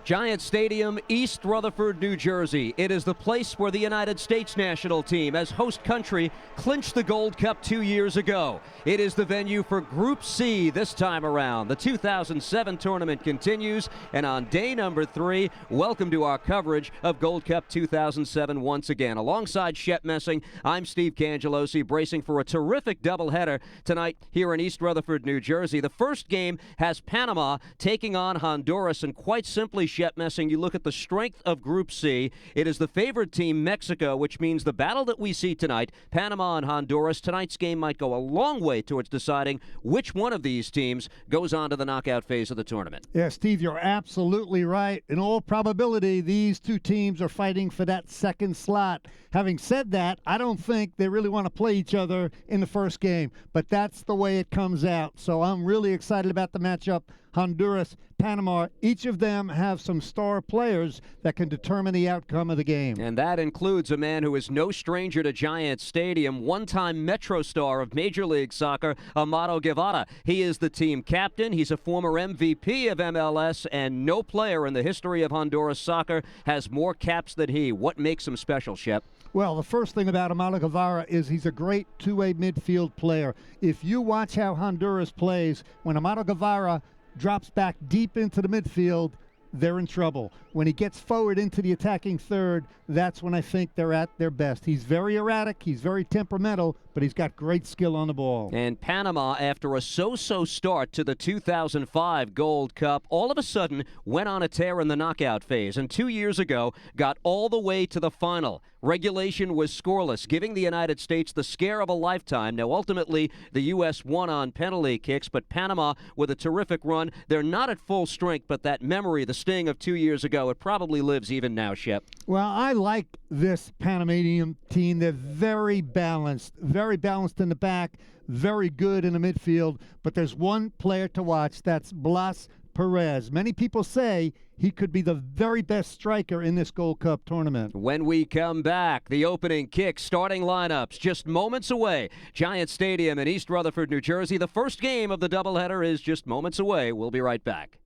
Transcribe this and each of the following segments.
Giant Stadium, East Rutherford, New Jersey. It is the place where the United States national team, as host country, clinched the Gold Cup 2 years ago. It is the venue for Group C this time around. The 2007 tournament continues, and on day number 3, welcome to our coverage of Gold Cup 2007 once again. Alongside Shep Messing, I'm Steve Cangelosi, bracing for a terrific doubleheader tonight here in East Rutherford, New Jersey. The first game has Panama taking on Honduras, and quite simply, Shep Messing, you look at the strength of Group C. It is the favored team, Mexico, which means the battle that we see tonight, Panama and Honduras, tonight's game might go a long way towards deciding which one of these teams goes on to the knockout phase of the tournament. Yeah, Steve, you're absolutely right. In all probability, these two teams are fighting for that second slot. Having said that, I don't think they really want to play each other in the first game, but that's the way it comes out. So I'm really excited about the matchup. Honduras, Panama, each of them have some star players that can determine the outcome of the game. And that includes a man who is no stranger to Giant Stadium, one-time Metro star of Major League Soccer, Amado Guevara. He is the team captain. He's a former MVP of MLS, and no player in the history of Honduras soccer has more caps than he. What makes him special, Shep? Well, the first thing about Amado Guevara is he's a great two-way midfield player. If you watch how Honduras plays, when Amado Guevara drops back deep into the midfield, they're in trouble. When he gets forward into the attacking third, that's when I think they're at their best. He's very erratic, he's very temperamental, but he's got great skill on the ball. And Panama, after a so-so start to the 2005 Gold Cup, all of a sudden went on a tear in the knockout phase, and 2 years ago got all the way to the final. Regulation was scoreless, giving the United States the scare of a lifetime. Now, ultimately, the U.S. won on penalty kicks, but Panama, with a terrific run, they're not at full strength, but that memory, the sting of 2 years ago, it probably lives even now, Shep. Well, I like this Panamanian team. They're very balanced in the back, very good in the midfield, but there's one player to watch, that's Blas Perez. Many people say he could be the very best striker in this Gold Cup tournament. When we come back, the opening kick, starting lineups, just moments away. Giant Stadium in East Rutherford, New Jersey. The first game of the doubleheader is just moments away. We'll be right back.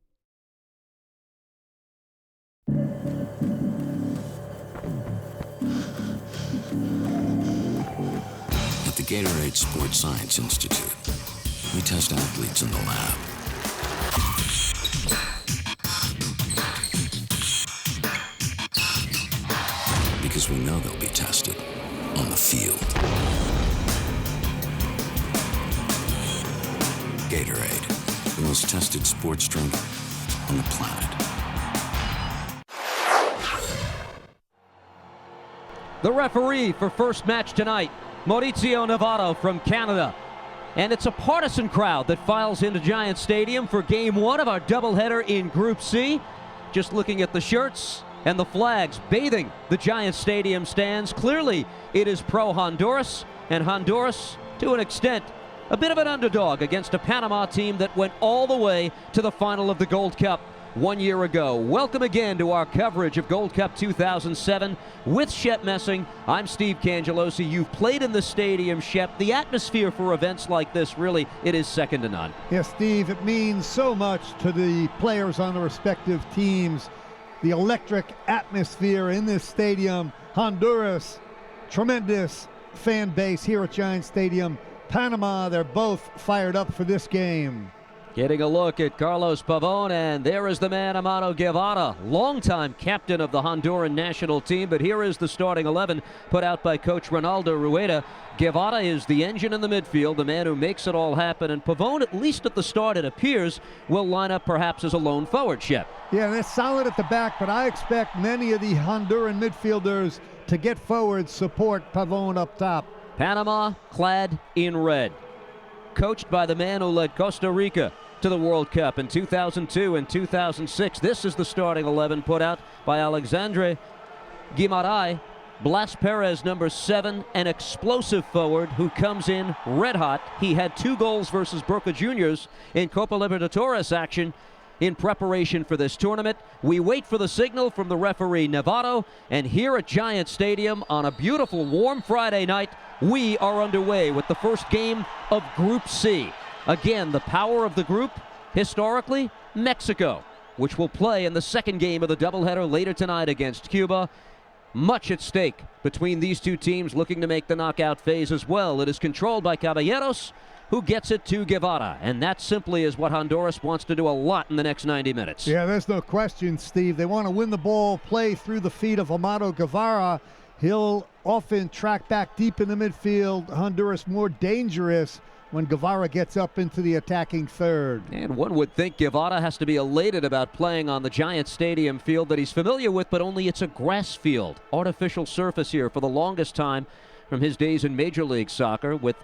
At the Gatorade Sports Science Institute, we test athletes in the lab. Because we know they'll be tested on the field. Gatorade, the most tested sports drink on the planet. The referee for first match tonight, Mauricio Navarro from Canada. And it's a partisan crowd that files into Giant Stadium for game 1 of our doubleheader in Group C. Just looking at the shirts and the flags bathing the Giant Stadium stands. Clearly, it is pro-Honduras, and Honduras, to an extent, a bit of an underdog against a Panama team that went all the way to the final of the Gold Cup 1 year ago. Welcome again to our coverage of Gold Cup 2007 with Shep Messing. I'm Steve Cangelosi. You've played in the stadium, Shep. The atmosphere for events like this, really, it is second to none. Yes, Steve, it means so much to the players on the respective teams. The electric atmosphere in this stadium. Honduras, tremendous fan base here at Giant Stadium. Panama, they're both fired up for this game. Getting a look at Carlos Pavon, and there is the man, Amado Guevara, longtime captain of the Honduran national team, but here is the starting 11 put out by Coach Ronaldo Rivera. Guevara is the engine in the midfield, the man who makes it all happen, and Pavon, at least at the start it appears, will line up perhaps as a lone forward, Shep. Yeah, they're solid at the back, but I expect many of the Honduran midfielders to get forward, support Pavon up top. Panama clad in red, coached by the man who led Costa Rica to the World Cup in 2002 and 2006. This is the starting 11 put out by Alexandre Guimaray. Blas Perez, number 7, an explosive forward who comes in red hot. He had 2 goals versus Boca Juniors in Copa Libertadores action in preparation for this tournament. We wait for the signal from the referee Navarro, and here at Giant Stadium on a beautiful warm Friday night, we are underway with the first game of Group C. Again, the power of the group, historically, Mexico. which will play in the second game of the doubleheader later tonight against Cuba. Much at stake between these two teams looking to make the knockout phase as well. It is controlled by Caballeros, who gets it to Guevara, and that simply is what Honduras wants to do a lot in the next 90 minutes. Yeah, there's no question, Steve. They want to win the ball, play through the feet of Amado Guevara. He'll often track back deep in the midfield. Honduras more dangerous when Guevara gets up into the attacking third. And one would think Guevara has to be elated about playing on the Giant Stadium field that he's familiar with, but only it's a grass field. Artificial surface here for the longest time from his days in Major League Soccer, with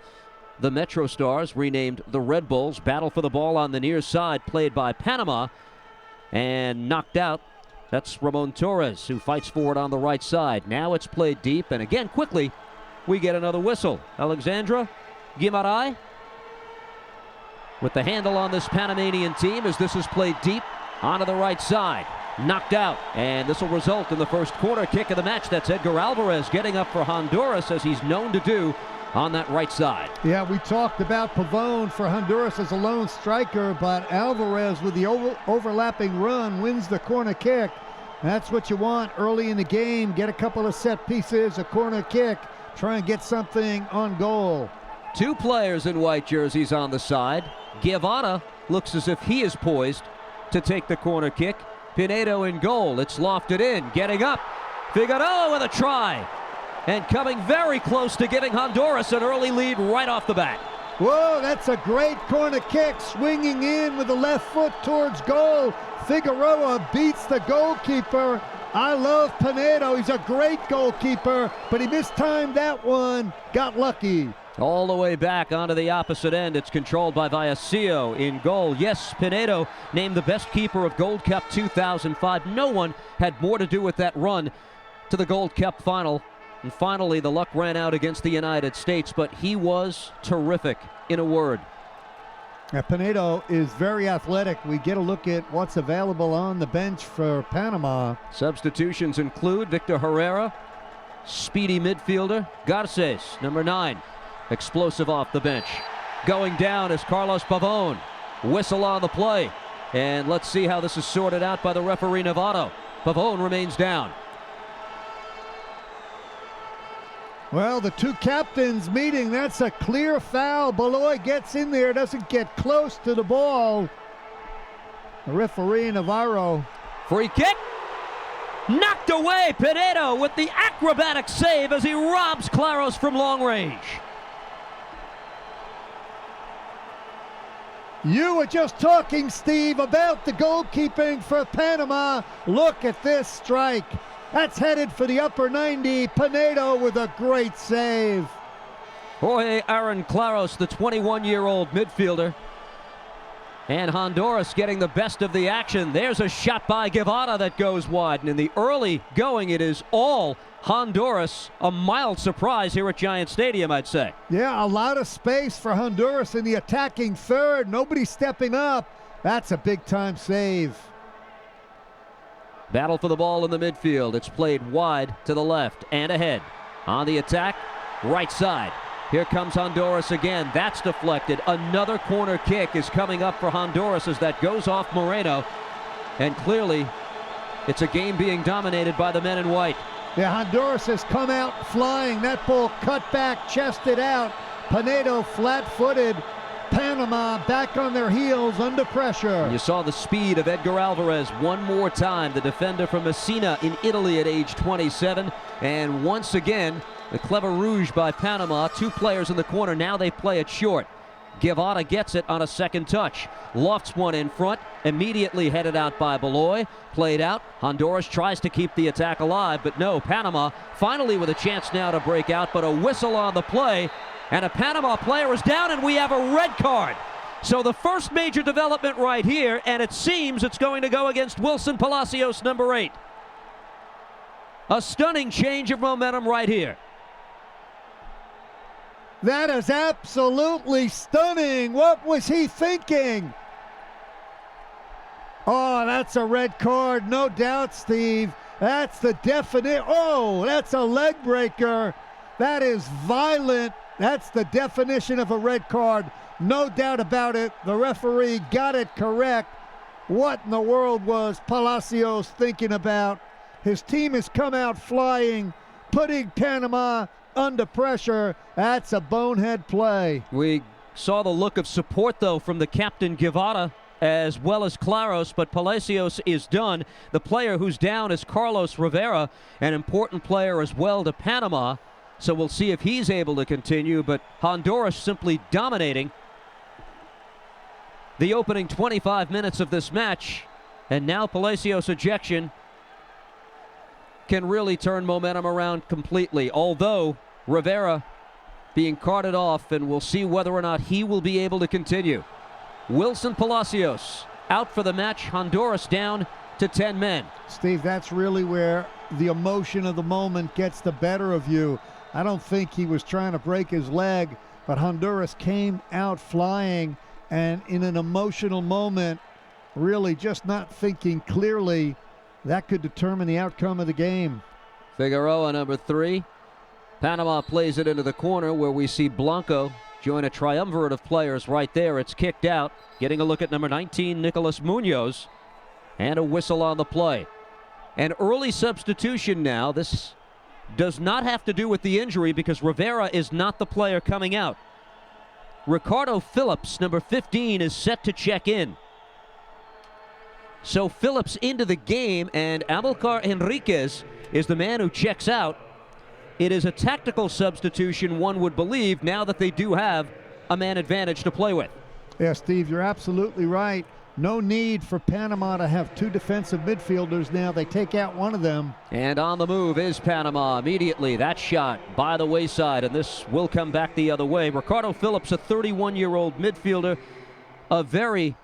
the Metro Stars, renamed the Red Bulls. Battle for the ball on the near side, played by Panama, and knocked out. That's Ramon Torres, who fights for it on the right side. Now it's played deep, and again, quickly, we get another whistle. Alexandra Guimaray with the handle on this Panamanian team as this is played deep onto the right side. Knocked out, and this will result in the first corner kick of the match. That's Edgar Alvarez getting up for Honduras, as he's known to do on that right side. Yeah, we talked about Pavone for Honduras as a lone striker, but Alvarez with the overlapping run wins the corner kick. That's what you want early in the game. Get a couple of set pieces, a corner kick, try and get something on goal. Two players in white jerseys on the side. Guevara looks as if he is poised to take the corner kick. Pinedo in goal. It's lofted in. Getting up. Figueroa with a try. And coming very close to giving Honduras an early lead right off the bat. Whoa, that's a great corner kick. Swinging in with the left foot towards goal. Figueroa beats the goalkeeper. I love Pinedo. He's a great goalkeeper, but he mistimed that one. Got lucky. All the way back onto the opposite end. It's controlled by Vallecillo in goal. Yes, Pinedo named the best keeper of Gold Cup 2005. No one had more to do with that run to the Gold Cup final. And finally, the luck ran out against the United States, but he was terrific, in a word. Pinedo is very athletic. We get a look at what's available on the bench for Panama. Substitutions include Victor Herrera, speedy midfielder, Garces, number 9. Explosive off the bench. Going down is Carlos Pavone. Whistle on the play. And let's see how this is sorted out by the referee Navarro. Pavone remains down. Well, the two captains meeting. That's a clear foul. Beloy gets in there, doesn't get close to the ball. The referee Navarro. Free kick. Knocked away. Pinedo with the acrobatic save as he robs Claros from long range. You were just talking, Steve, about the goalkeeping for Panama. Look at this strike. That's headed for the upper 90. Pinedo with a great save. Jorge Aaron Claros, the 21-year-old midfielder. And Honduras getting the best of the action. There's a shot by Guevara that goes wide. And in the early going, it is all Honduras. A mild surprise here at Giant Stadium, I'd say. Yeah, a lot of space for Honduras in the attacking third. Nobody stepping up. That's a big-time save. Battle for the ball in the midfield. It's played wide to the left and ahead. On the attack, right side. Here comes Honduras again. That's deflected. Another corner kick is coming up for Honduras as that goes off Moreno. And clearly, it's a game being dominated by the men in white. Yeah, Honduras has come out flying. That ball cut back, chested out. Pinedo flat-footed. Panama back on their heels under pressure. You saw the speed of Edgar Alvarez one more time, the defender from Messina in Italy at age 27. And once again, the clever rouge by Panama. Two players in the corner. Now they play it short. Guevara gets it on a second touch. Lofts one in front. Immediately headed out by Beloy. Played out. Honduras tries to keep the attack alive, but no. Panama finally with a chance now to break out, but a whistle on the play. And a Panama player is down, and we have a red card. So the first major development right here, and it seems it's going to go against Wilson Palacios, number 8. A stunning change of momentum right here. That is absolutely stunning. What was he thinking? Oh, that's a red card, no doubt, Steve. That's the definite. Oh, that's a leg breaker. That is violent. That's the definition of a red card. No doubt about it. The referee got it correct. What in the world was Palacios thinking about? His team has come out flying, putting Panama under pressure. That's a bonehead play. We saw the look of support, though, from the captain Guevara as well as Claros, but Palacios is done. The player who's down is Carlos Rivera, an important player as well to Panama. So we'll see if he's able to continue, but Honduras simply dominating the opening 25 minutes of this match. And now Palacios' ejection can really turn momentum around completely, although Rivera being carted off, and we'll see whether or not he will be able to continue. Wilson Palacios out for the match. Honduras down to 10 men. Steve, that's really where the emotion of the moment gets the better of you. I don't think he was trying to break his leg, but Honduras came out flying, and in an emotional moment, really just not thinking clearly, that could determine the outcome of the game. Figueroa, number 3. Panama plays it into the corner where we see Blanco join a triumvirate of players right there. It's kicked out. Getting a look at number 19, Nicolas Munoz, and a whistle on the play. An early substitution now. This does not have to do with the injury because Rivera is not the player coming out. Ricardo Phillips, number 15, is set to check in. So Phillips into the game, and Amilcar Enriquez is the man who checks out. It is a tactical substitution, one would believe, now that they do have a man advantage to play with. Yeah, Steve, you're absolutely right. No need for Panama to have 2 defensive midfielders now. They take out one of them. And on the move is Panama immediately. That shot by the wayside, and this will come back the other way. Ricardo Phillips, a 31-year-old midfielder, a very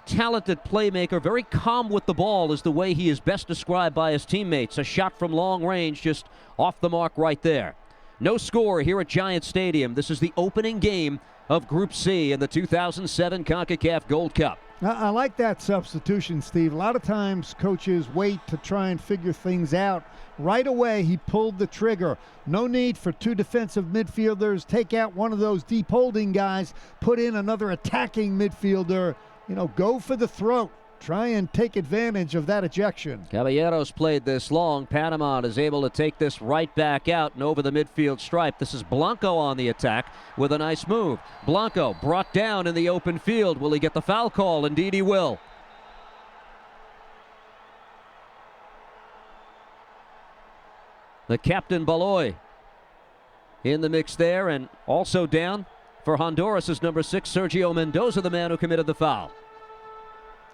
talented playmaker, very calm with the ball is the way he is best described by his teammates. A shot from long range, just off the mark right there. No score here at Giant Stadium. This is the opening game of Group C in the 2007 Concacaf Gold Cup. I like that substitution, Steve. A lot of times coaches wait to try and figure things out. Right away, he pulled the trigger. No need for 2 defensive midfielders. Take out one of those deep holding guys. Put in another attacking midfielder. You know, go for the throat. Try and take advantage of that ejection. Caballeros played this long. Panama is able to take this right back out and over the midfield stripe. This is Blanco on the attack with a nice move. Blanco brought down in the open field. Will he get the foul call? Indeed he will. The captain Baloy in the mix there, and also down for Honduras is number 6, Sergio Mendoza, the man who committed the foul.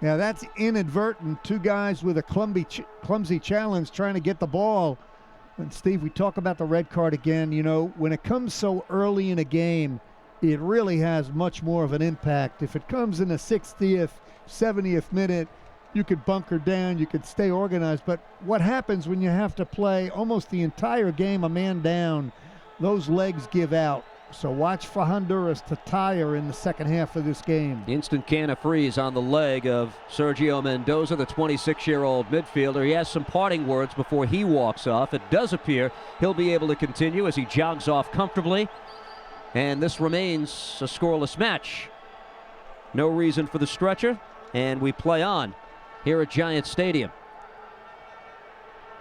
Yeah, that's inadvertent. 2 guys with a clumsy challenge trying to get the ball. And Steve, we talk about the red card again. You know, when it comes so early in a game, it really has much more of an impact. If it comes in the 60th, 70th minute, you could bunker down, you could stay organized. But what happens when you have to play almost the entire game a man down? Those legs give out. So watch for Honduras to tire in the second half of this game. Instant can of freeze on the leg of Sergio Mendoza, the 26-year-old midfielder. He has some parting words before he walks off. It does appear he'll be able to continue as he jogs off comfortably. And this remains a scoreless match. No reason for the stretcher, and we play on here at Giant Stadium.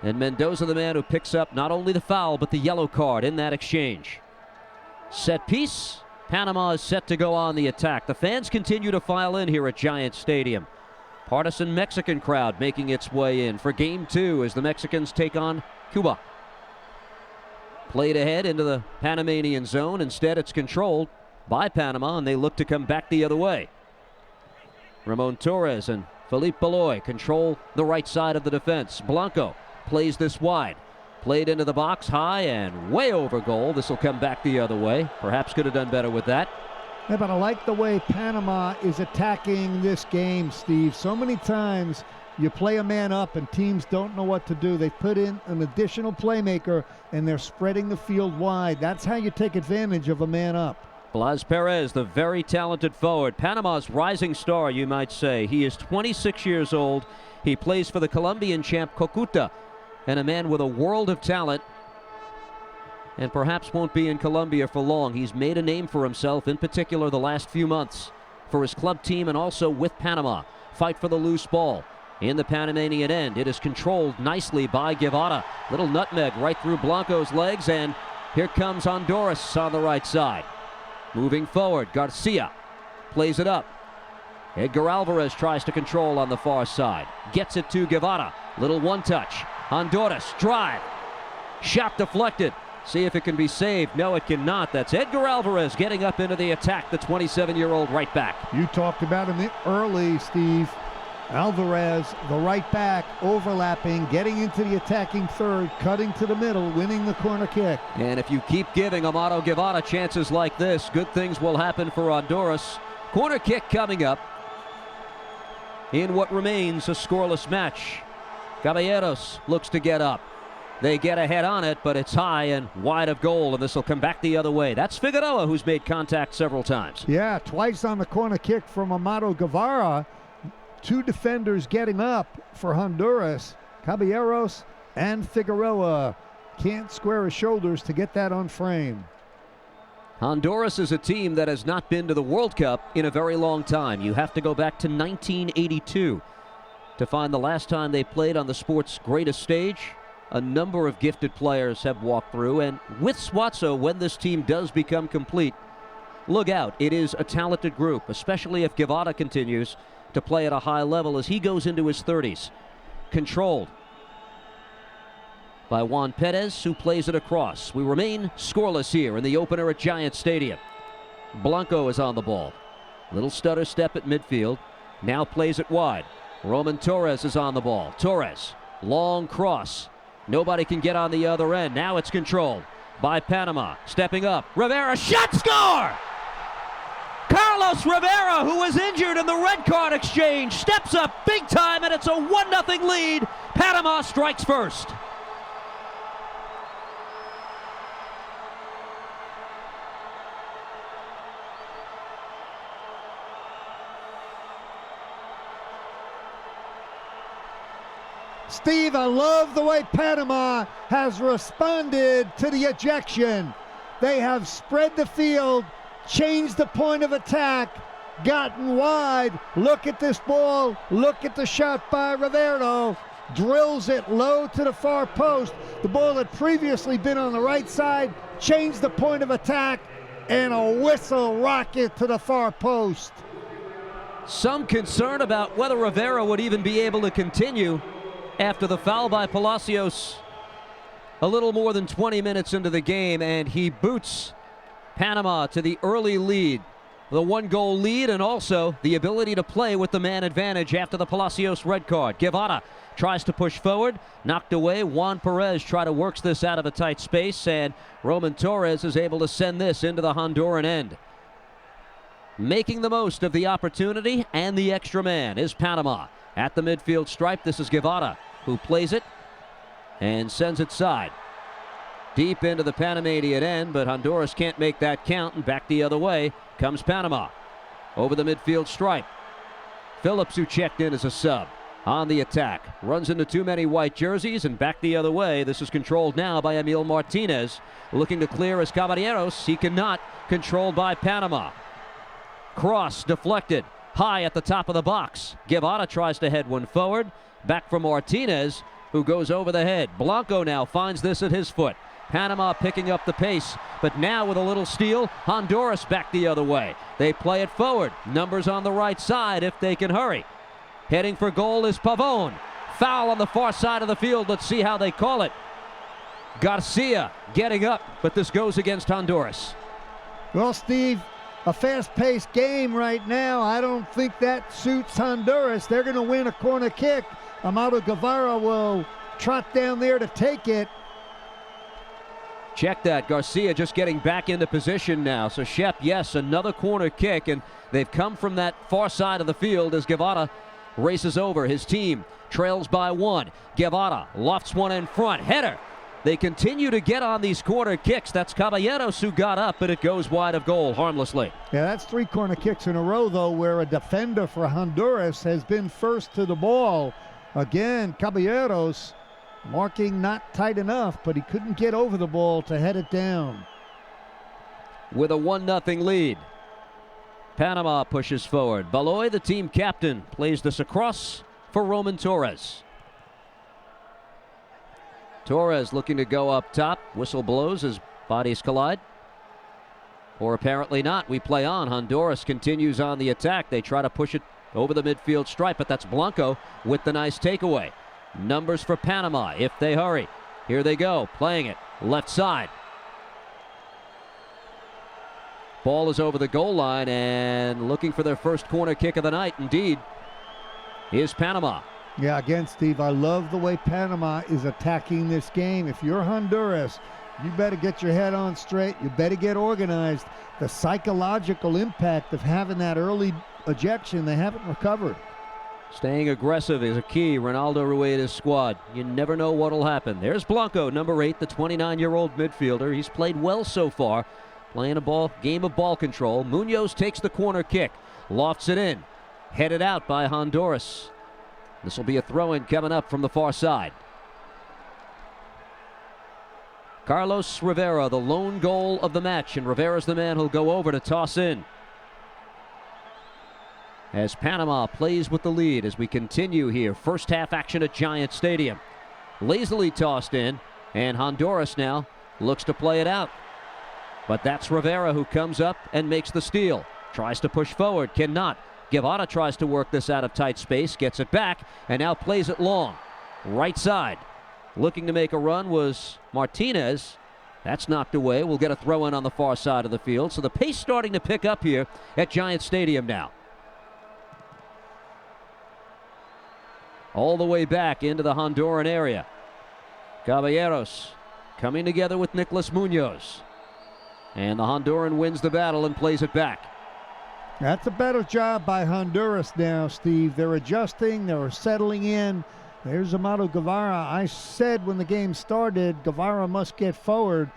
And Mendoza, the man who picks up not only the foul, but the yellow card in that exchange. Set piece. Panama is set to go on the attack. The fans continue to file in here at Giant Stadium. Partisan Mexican crowd making its way in for Game 2 as the Mexicans take on Cuba. Played ahead into the Panamanian zone. Instead, it's controlled by Panama, and they look to come back the other way. Ramon Torres and Felipe Baloy control the right side of the defense. Blanco plays this wide. Played into the box high and way over goal. This will come back the other way. Perhaps could have done better with that. Yeah, but I like the way Panama is attacking this game, Steve. So many times you play a man up and teams don't know what to do. They put in an additional playmaker and they're spreading the field wide. That's how you take advantage of a man up. Blas Perez, the very talented forward. Panama's rising star, you might say. He is 26 years old. He plays for the Colombian champ Cúcuta, and a man with a world of talent, and perhaps won't be in Colombia for long. He's made a name for himself, in particular the last few months, for his club team and also with Panama. fight for the loose ball. In the Panamanian end, it is controlled nicely by Guevara. Little nutmeg right through Blanco's legs, and here comes Honduras on the right side. Moving forward, Garcia plays it up. Edgar Alvarez tries to control on the far side. Gets it to Guevara. Little one-touch. Honduras, drive. Shot deflected. See if it can be saved. No, it cannot. That's Edgar Alvarez getting up into the attack, the 27-year-old right back. You talked about him early, Steve. Alvarez, the right back, overlapping, getting into the attacking third, cutting to the middle, winning the corner kick. And if you keep giving Amado Guevara chances like this, good things will happen for Honduras. Corner kick coming up in what remains a scoreless match. Caballeros looks to get up. They get ahead on it, but it's high and wide of goal, and this will come back the other way. That's Figueroa, who's made contact several times. Yeah, twice on the corner kick from Amado Guevara. Two defenders getting up for Honduras. Caballeros and Figueroa can't square his shoulders to get that on frame. Honduras is a team that has not been to the World Cup in a very long time. You have to go back to 1982 to find the last time they played on the sport's greatest stage. A number of gifted players have walked through, and with Suazo, when this team does become complete, look out. It is a talented group, especially if Guevara continues to play at a high level as he goes into his 30s. Controlled by Juan Perez, who plays it across. We remain scoreless here in the opener at Giant Stadium. Blanco is on the ball. Little stutter step at midfield. Now plays it wide. Roman Torres is on the ball. Torres, long cross. Nobody can get on the other end. Now it's controlled by Panama. Stepping up. Rivera, shot, score! Carlos Rivera, who was injured in the red card exchange, steps up big time, and it's a 1-0 lead. Panama strikes first. Steve, I love the way Panama has responded to the ejection. They have spread the field, changed the point of attack, gotten wide. Look at this ball. Look at the shot by Rivera. Drills it low to the far post. The ball had previously been on the right side, changed the point of attack, and a whistle rocket to the far post. Some concern about whether Rivera would even be able to continue after the foul by Palacios a little more than 20 minutes into the game, and he boots Panama to the early lead. The 1-goal lead, and also the ability to play with the man advantage after the Palacios red card. Guevara tries to push forward, knocked away. Juan Perez tries to work this out of a tight space, and Roman Torres is able to send this into the Honduran end. Making the most of the opportunity and the extra man is Panama. At the midfield stripe, this is Guevara, who plays it and sends it side. Deep into the Panamanian end, but Honduras can't make that count, and back the other way comes Panama. Over the midfield stripe. Phillips, who checked in as a sub, on the attack. Runs into too many white jerseys, and back the other way. This is controlled now by Emil Martinez. Looking to clear as Caballeros. He cannot. Controlled by Panama. Cross deflected. High at the top of the box. Guevara tries to head one forward. Back for Martinez, who goes over the head. Blanco now finds this at his foot. Panama picking up the pace, but now with a little steal, Honduras back the other way. They play it forward. Numbers on the right side if they can hurry. Heading for goal is Pavon. Foul on the far side of the field. Let's see how they call it. Garcia getting up, but this goes against Honduras. Well, Steve, a fast-paced game right now. I don't think that suits Honduras. They're going to win a corner kick. Amado Guevara will trot down there to take it. Check that. Garcia just getting back into position now. So Shep, yes, another corner kick, and they've come from that far side of the field as Guevara races over. His team trails by 1. Guevara lofts one in front. Header. They continue to get on these corner kicks. That's Caballeros who got up, but it goes wide of goal harmlessly. Yeah, that's 3 corner kicks in a row, though, where a defender for Honduras has been first to the ball. Again, Caballeros marking not tight enough, but he couldn't get over the ball to head it down. With a 1-0 lead. Panama pushes forward. Baloy, the team captain, plays this across for Roman Torres. Torres looking to go up top. Whistle blows as bodies collide. Or apparently not. We play on. Honduras continues on the attack. They try to push it over the midfield stripe, but that's Blanco with the nice takeaway. Numbers for Panama if they hurry. Here they go, playing it. Left side. Ball is over the goal line and looking for their first corner kick of the night. Indeed, is Panama. Yeah, again, Steve, I love the way Panama is attacking this game. If you're Honduras, you better get your head on straight. You better get organized. The psychological impact of having that early ejection, they haven't recovered. Staying aggressive is a key. Ronaldo Rueda's squad. You never know what'll happen. There's Blanco, number 8, the 29-year-old midfielder. He's played well so far, playing a game of ball control. Munoz takes the corner kick, lofts it in, headed out by Honduras. This will be a throw-in coming up from the far side. Carlos Rivera, the lone goal of the match, and Rivera's the man who'll go over to toss in. As Panama plays with the lead as we continue here. First half action at Giant Stadium. Lazily tossed in, and Honduras now looks to play it out. But that's Rivera who comes up and makes the steal. Tries to push forward, cannot. Guevara tries to work this out of tight space, gets it back, and now plays it long. Right side. Looking to make a run was Martinez. That's knocked away. We'll get a throw in on the far side of the field. So the pace starting to pick up here at Giant Stadium now. All the way back into the Honduran area. Caballeros coming together with Nicolas Munoz. And the Honduran wins the battle and plays it back. That's a better job by Honduras now, Steve. They're adjusting, they're settling in. There's Amado Guevara. I said when the game started, Guevara must get forward.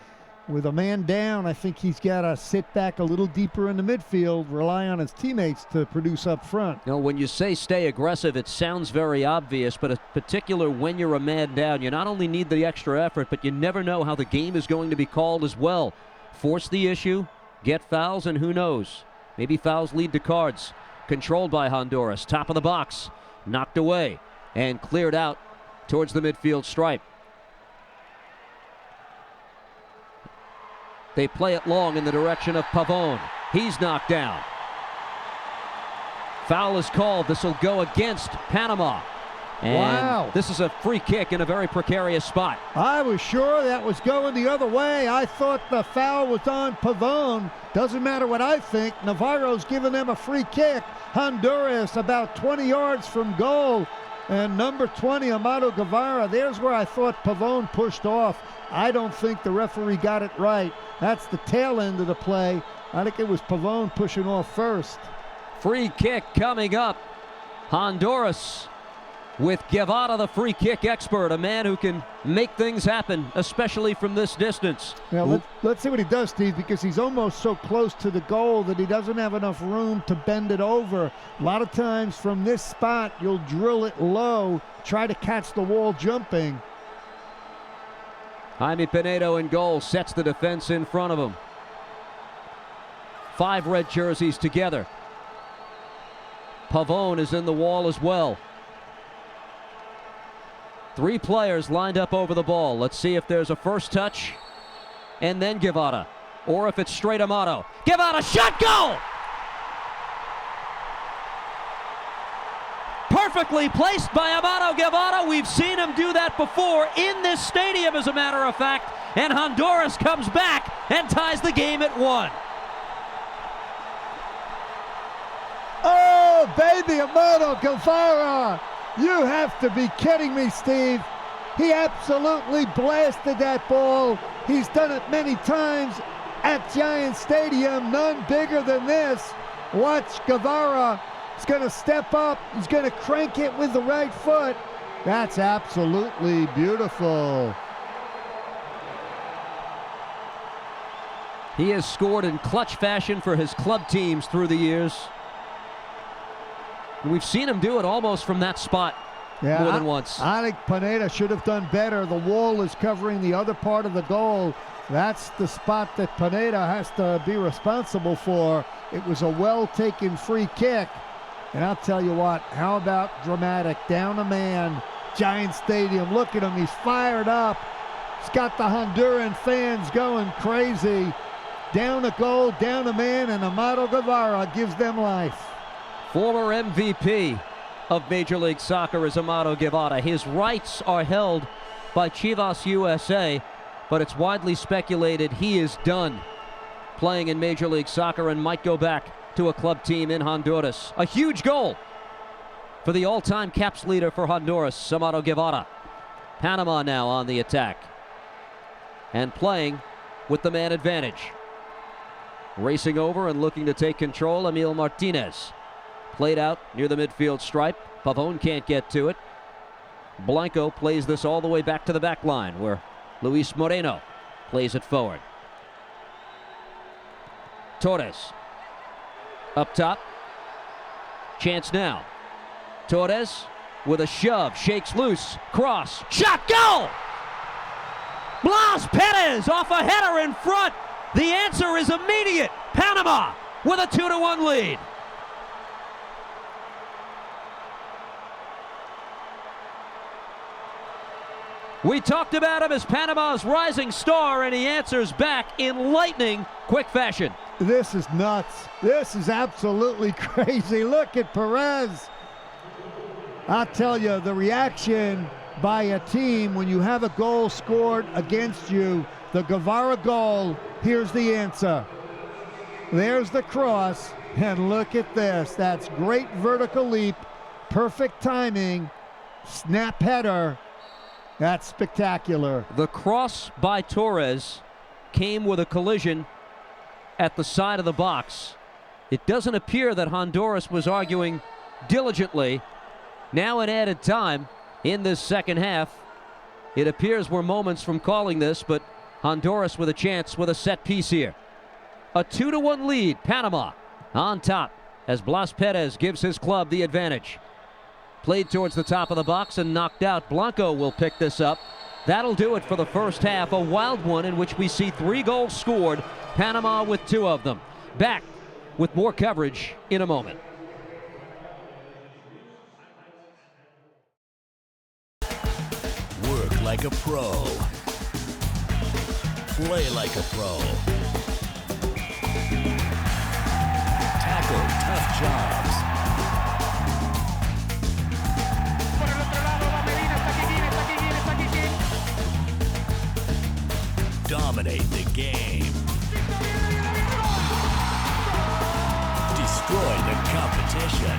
With a man down, I think he's got to sit back a little deeper in the midfield, rely on his teammates to produce up front. You know, when you say stay aggressive, it sounds very obvious, but in particular when you're a man down, you not only need the extra effort, but you never know how the game is going to be called as well. Force the issue, get fouls, and who knows? Maybe fouls lead to cards. Controlled by Honduras, top of the box, knocked away, and cleared out towards the midfield stripe. They play it long in the direction of Pavon. He's knocked down. Foul is called. This will go against Panama. And wow. This is a free kick in a very precarious spot. I was sure that was going the other way. I thought the foul was on Pavon. Doesn't matter what I think. Navarro's giving them a free kick. Honduras about 20 yards from goal. And number 20, Amado Guevara, there's where I thought Pavon pushed off. I don't think the referee got it right. That's the tail end of the play. I think it was Pavon pushing off first. Free kick coming up. Honduras with Guevara, the free kick expert, a man who can make things happen, especially from this distance. Now let's see what he does, Steve, because he's almost so close to the goal that he doesn't have enough room to bend it over. A lot of times from this spot, you'll drill it low, try to catch the wall jumping. Jaime Pinedo in goal, sets the defense in front of him. 5 red jerseys together. Pavon is in the wall as well. 3 players lined up over the ball. Let's see if there's a first touch and then Guevara, or if it's straight Amado. Guevara, shot, goal! Perfectly placed by Amado Guevara. We've seen him do that before in this stadium, as a matter of fact. And Honduras comes back and ties the game at 1. Oh, baby, Amado Guevara. You have to be kidding me, Steve. He absolutely blasted that ball. He's done it many times at Giant Stadium. None bigger than this. Watch Guevara. He's going to step up. He's going to crank it with the right foot. That's absolutely beautiful. He has scored in clutch fashion for his club teams through the years. We've seen him do it almost from that spot. more than once. I think Pineda should have done better. The wall is covering the other part of the goal. That's the spot that Pineda has to be responsible for. It was a well-taken free kick. And I'll tell you what, how about dramatic? Down a man, Giant Stadium. Look at him, he's fired up. He's got the Honduran fans going crazy. Down a goal, down a man, and Amado Guevara gives them life. Former MVP of Major League Soccer is Amado Guevara. His rights are held by Chivas USA, but it's widely speculated he is done playing in Major League Soccer and might go back to a club team in Honduras. A huge goal for the all-time caps leader for Honduras, Amado Guevara. Panama now on the attack and playing with the man advantage. Racing over and looking to take control, Emil Martinez. Played out near the midfield stripe. Pavone can't get to it. Blanco plays this all the way back to the back line where Luis Moreno plays it forward. Torres up top. Chance now. Torres with a shove. Shakes loose. Cross. Shot. Goal! Blas Perez off a header in front. The answer is immediate. Panama with a 2-1 lead. We talked about him as Panama's rising star, and he answers back in lightning quick fashion. This is nuts. This is absolutely crazy. Look at Perez. I'll tell you, the reaction by a team when you have a goal scored against you, the Guevara goal, here's the answer. There's the cross, and look at this. That's great vertical leap, perfect timing, snap header. That's spectacular. The cross by Torres came with a collision at the side of the box. It doesn't appear that Honduras was arguing diligently. Now in added time in this second half, it appears we're moments from calling this, but Honduras with a chance with a set piece here. A 2-1 lead, Panama on top as Blas Perez gives his club the advantage. Played towards the top of the box and knocked out. Blanco will pick this up. That'll do it for the first half, a wild one in which we see 3 goals scored, Panama with 2 of them. Back with more coverage in a moment. Work like a pro. Play like a pro. Tackle tough jobs. Dominate the game. Destroy the competition.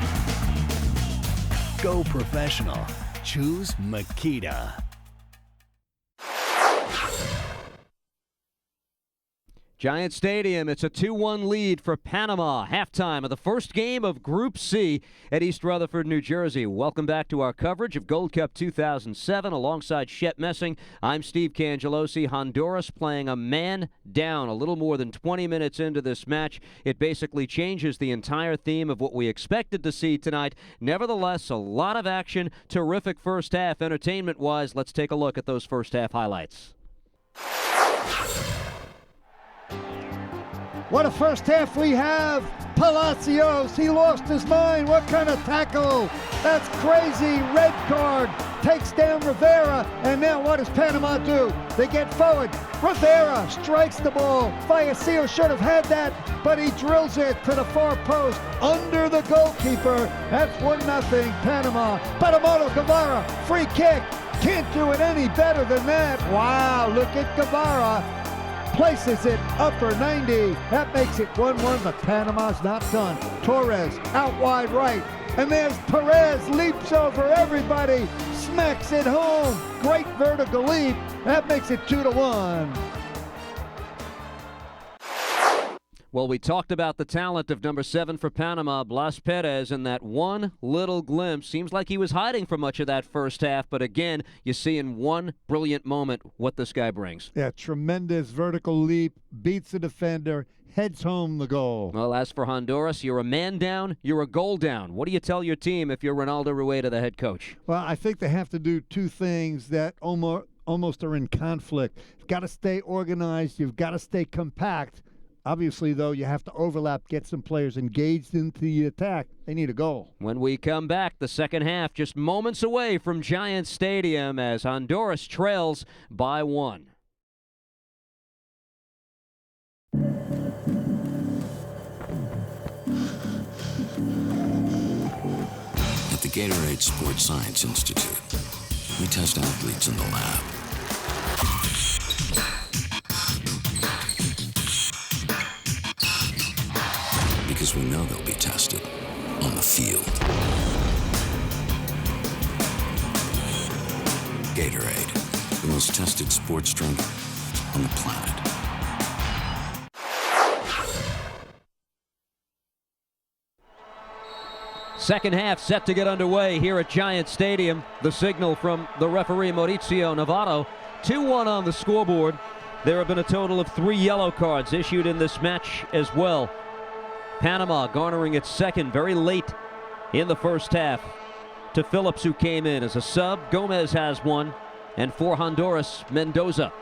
Go professional. Choose Makita. Giant Stadium, it's a 2-1 lead for Panama. Halftime of the first game of Group C at East Rutherford, New Jersey. Welcome back to our coverage of Gold Cup 2007 alongside Shep Messing. I'm Steve Cangelosi. Honduras playing a man down a little more than 20 minutes into this match. It basically changes the entire theme of what we expected to see tonight. Nevertheless, a lot of action. Terrific first half entertainment-wise. Let's take a look at those first half highlights. What a first half we have. Palacios, he lost his mind. What kind of tackle? That's crazy. Red card. Takes down Rivera. And now what does Panama do? They get forward. Rivera strikes the ball. Vallecillo should have had that, but he drills it to the far post under the goalkeeper. That's 1-0 Panama. Amado Guevara, free kick. Can't do it any better than that. Wow, look at Guevara. Places it upper 90. That makes it 1-1, but Panama's not done. Torres out wide right. And there's Perez, leaps over everybody, smacks it home. Great vertical leap. That makes it 2-1. Well, we talked about the talent of number 7 for Panama, Blas Perez, and that one little glimpse. Seems like he was hiding for much of that first half, but again, you see in one brilliant moment what this guy brings. Yeah, tremendous vertical leap, beats the defender, heads home the goal. Well, as for Honduras, you're a man down, you're a goal down. What do you tell your team if you're Ronaldo Rivera, the head coach? Well, I think they have to do two things that almost are in conflict. You've got to stay organized. You've got to stay compact. Obviously, though, you have to overlap, get some players engaged into the attack. They need a goal. When we come back, the second half just moments away from Giant Stadium as Honduras trails by 1. At the Gatorade Sports Science Institute, we test athletes in the lab. Because we know they'll be tested on the field. Gatorade, the most tested sports drink on the planet. Second half set to get underway here at Giant Stadium. The signal from the referee Mauricio Navarro. 2-1 on the scoreboard. There have been a total of 3 yellow cards issued in this match as well. Panama garnering its second very late in the first half to Phillips, who came in as a sub. Gomez has one, and for Honduras, Mendoza.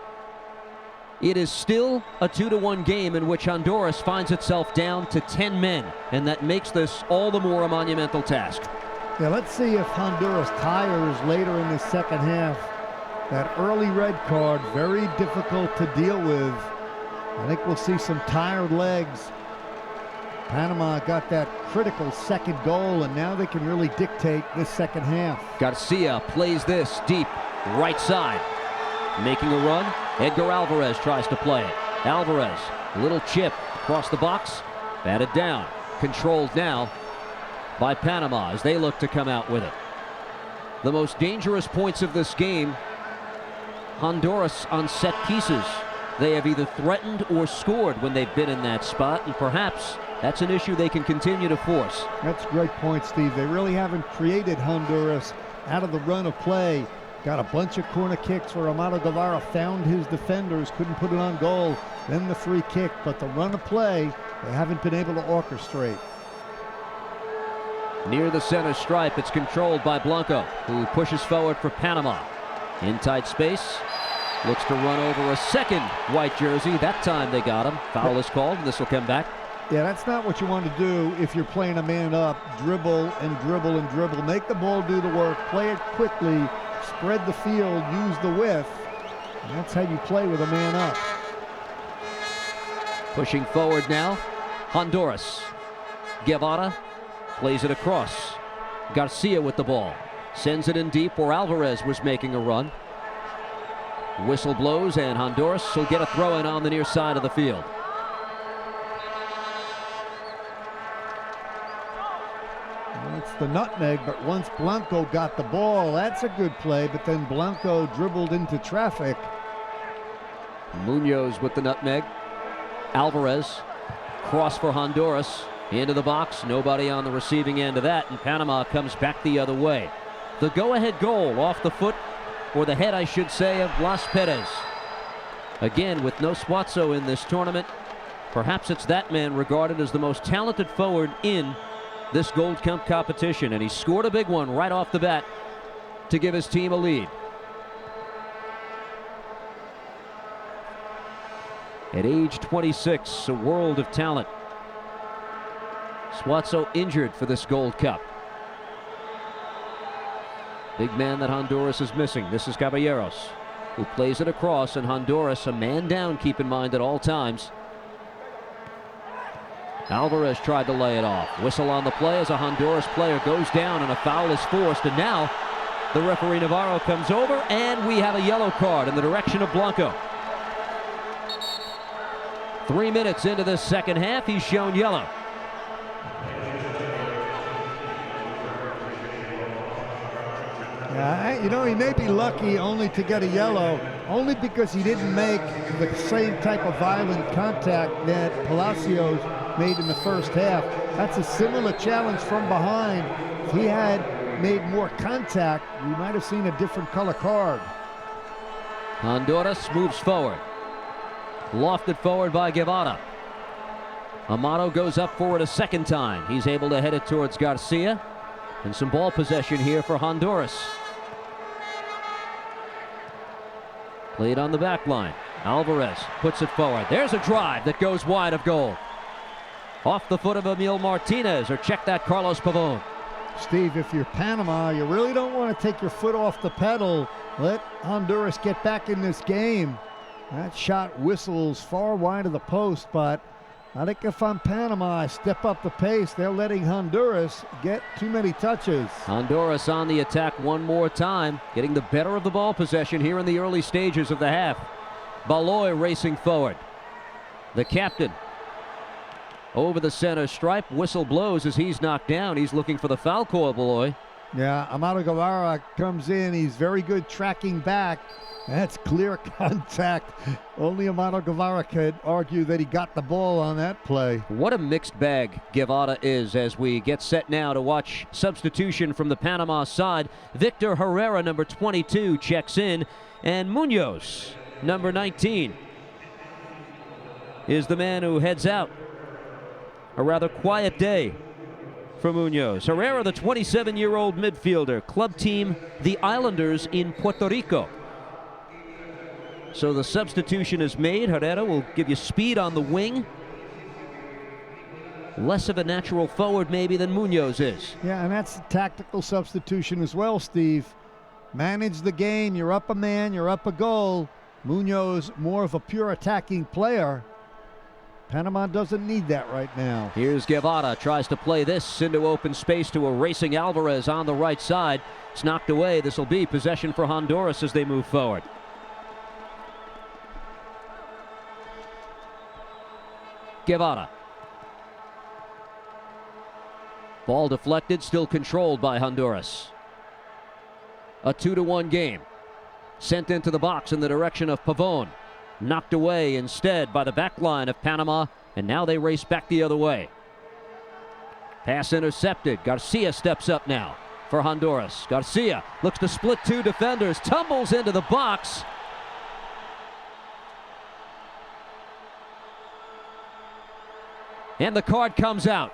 It is still a 2-1 game in which Honduras finds itself down to 10 men, and that makes this all the more a monumental task. Yeah, let's see if Honduras tires later in the second half. That early red card, very difficult to deal with. I think we'll see some tired legs. Panama got that critical second goal, and now they can really dictate this second half. Garcia plays this deep, right side. Making a run, Edgar Alvarez tries to play it. Alvarez, a little chip across the box, batted down. Controlled now by Panama as they look to come out with it. The most dangerous points of this game, Honduras on set pieces. They have either threatened or scored when they've been in that spot, and perhaps that's an issue they can continue to force. That's a great point, Steve. They really haven't created Honduras out of the run of play. Got a bunch of corner kicks where Amado Guevara found his defenders, couldn't put it on goal. Then the free kick, but the run of play, they haven't been able to orchestrate. Near the center stripe, it's controlled by Blanco, who pushes forward for Panama. In tight space, looks to run over a second white jersey. That time they got him. Foul is called, and this will come back. Yeah, that's not what you want to do if you're playing a man up. Dribble and dribble and dribble. Make the ball do the work. Play it quickly. Spread the field. Use the width. And that's how you play with a man up. Pushing forward now, Honduras. Guevara plays it across. Garcia with the ball. Sends it in deep where Alvarez was making a run. Whistle blows, and Honduras will get a throw-in on the near side of the field. It's the nutmeg, but once Blanco got the ball, that's a good play, but then Blanco dribbled into traffic. Munoz with the nutmeg. Alvarez, cross for Honduras, into the box, nobody on the receiving end of that, and Panama comes back the other way. The go-ahead goal off the foot, or the head I should say, of Blas Perez. Again, with no Suazo in this tournament, perhaps it's that man regarded as the most talented forward in this Gold Cup competition, and he scored a big one right off the bat to give his team a lead. At age 26, a world of talent. Suazo injured for this Gold Cup. Big man that Honduras is missing. This is Caballeros, who plays it across, and Honduras a man down, keep in mind, at all times. Alvarez tried to lay it off. Whistle on the play as a Honduras player goes down, and a foul is forced, and now the referee Navarro comes over, and we have a yellow card in the direction of Blanco. 3 minutes into this second half, he's shown yellow. You know, he may be lucky only to get a yellow, only because he didn't make the same type of violent contact that Palacios made in the first half. That's a similar challenge from behind. If he had made more contact, we might have seen a different color card. Honduras moves forward. Lofted forward by Guevara. Amato goes up for it a second time. He's able to head it towards Garcia. And some ball possession here for Honduras. Played on the back line. Alvarez puts it forward. There's a drive that goes wide of goal. Off the foot of Emil Martinez, or check that, Carlos Pavon. Steve, if you're Panama, you really don't want to take your foot off the pedal. Let Honduras get back in this game. That shot whistles far wide of the post, but I think if I'm Panama, I step up the pace. They're letting Honduras get too many touches. Honduras on the attack one more time, getting the better of the ball possession here in the early stages of the half. Baloy racing forward. The captain over the center stripe. Whistle blows as he's knocked down. He's looking for the foul call, Baloy. Yeah, Amado Guevara comes in. He's very good tracking back. That's clear contact. Only Amado Guevara could argue that he got the ball on that play. What a mixed bag Guevara is as we get set now to watch substitution from the Panama side. Victor Herrera, number 22, checks in, and Munoz, number 19, is the man who heads out. A rather quiet day for Munoz. Herrera, the 27-year-old midfielder, club team the Islanders in Puerto Rico. So the substitution is made. Herrera will give you speed on the wing. Less of a natural forward maybe than Munoz is. Yeah, and that's a tactical substitution as well, Steve. Manage the game. You're up a man, you're up a goal. Munoz, more of a pure attacking player. Panama doesn't need that right now. Here's Guevara, tries to play this into open space to a racing Alvarez on the right side. It's knocked away. This will be possession for Honduras as they move forward. Guevara. Ball deflected, still controlled by Honduras. A 2-1 game. Sent into the box in the direction of Pavon. Knocked away instead by the back line of Panama, and now they race back the other way. Pass intercepted. Garcia steps up now for Honduras. Garcia looks to split two defenders, tumbles into the box. And the card comes out.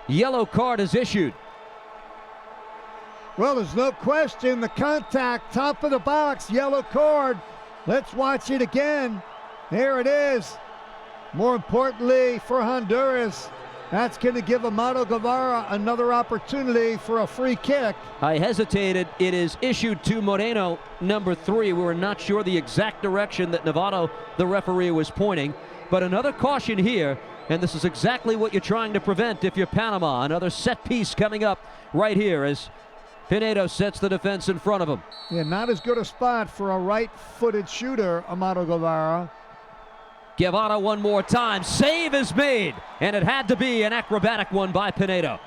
Yellow card is issued. Well, there's no question. The contact, top of the box, yellow card. Let's watch it again. There it is. More importantly for Honduras, that's going to give Amado Guevara another opportunity for a free kick. I hesitated. It is issued to Moreno, number 3. We were not sure the exact direction that Novato, the referee, was pointing. But another caution here, and this is exactly what you're trying to prevent if you're Panama. Another set piece coming up right here as Pinedo sets the defense in front of him. Yeah, not as good a spot for a right-footed shooter, Amado Guevara. Guevara one more time. Save is made, and it had to be an acrobatic one by Pinedo.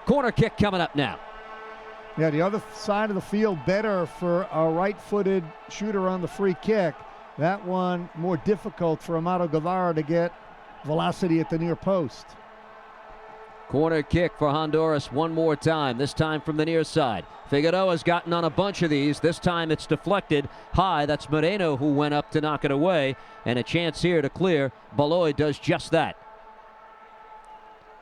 Corner kick coming up now. Yeah, the other side of the field better for a right-footed shooter on the free kick. That one more difficult for Amado Guevara to get velocity at the near post. Corner kick for Honduras one more time, this time from the near side. Figueroa's gotten on a bunch of these. This time it's deflected high. That's Moreno who went up to knock it away. And a chance here to clear. Baloy does just that.